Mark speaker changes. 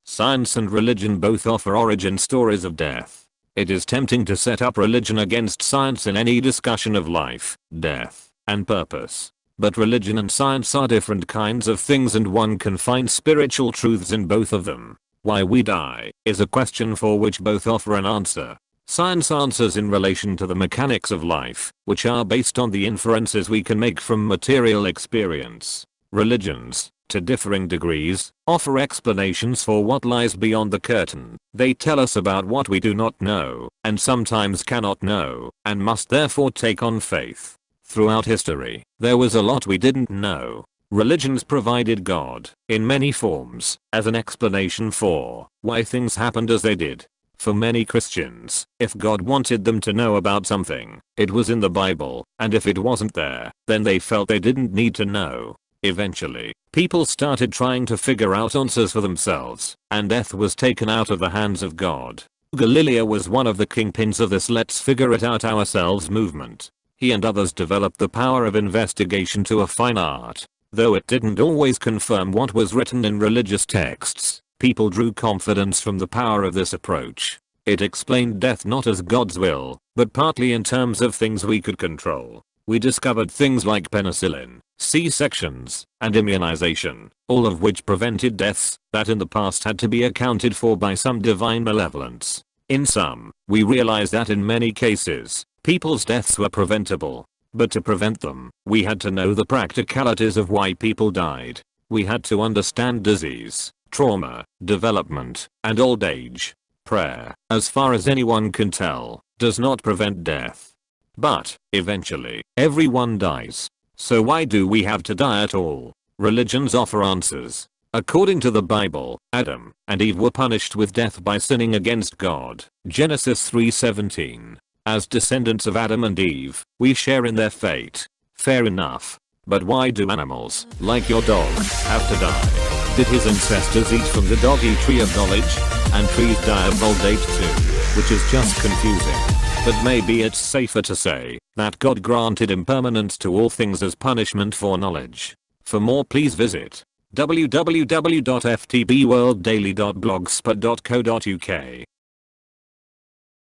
Speaker 1: Science and religion both offer origin stories of death. It is tempting to set up religion against science in any discussion of life, death, and purpose. But religion and science are different kinds of things, and one can find spiritual truths in both of them. Why we die is a question for which both offer an answer. Science answers in relation to the mechanics of life, which are based on the inferences we can make from material experience. Religions, to differing degrees, offer explanations for what lies beyond the curtain. They tell us about what we do not know, and sometimes cannot know, and must therefore take on faith. Throughout history, there was a lot we didn't know. Religions provided God, in many forms, as an explanation for why things happened as they did. For many Christians, if God wanted them to know about something, it was in the Bible, and if it wasn't there, then they felt they didn't need to know. Eventually, people started trying to figure out answers for themselves, and death was taken out of the hands of God. Galileo was one of the kingpins of this let's figure it out ourselves movement. He and others developed the power of investigation to a fine art. Though it didn't always confirm what was written in religious texts, people drew confidence from the power of this approach. It explained death not as God's will, but partly in terms of things we could control. We discovered things like penicillin, C-sections, and immunization, all of which prevented deaths that in the past had to be accounted for by some divine malevolence. In sum, we realized that in many cases, people's deaths were preventable. But to prevent them, we had to know the practicalities of why people died. We had to understand disease, trauma, development, and old age. Prayer, as far as anyone can tell, does not prevent death. But, eventually, everyone dies. So why do we have to die at all? Religions offer answers. According to the Bible, Adam and Eve were punished with death by sinning against God. Genesis 3:17. As descendants of Adam and Eve, we share in their fate. Fair enough. But why do animals, like your dog, have to die? Did his ancestors eat from the doggy tree of knowledge? And trees die of old age too? Which is just confusing. But maybe it's safer to say that God granted impermanence to all things as punishment for knowledge. For more, please visit www.ftbworlddaily.blogspot.co.uk.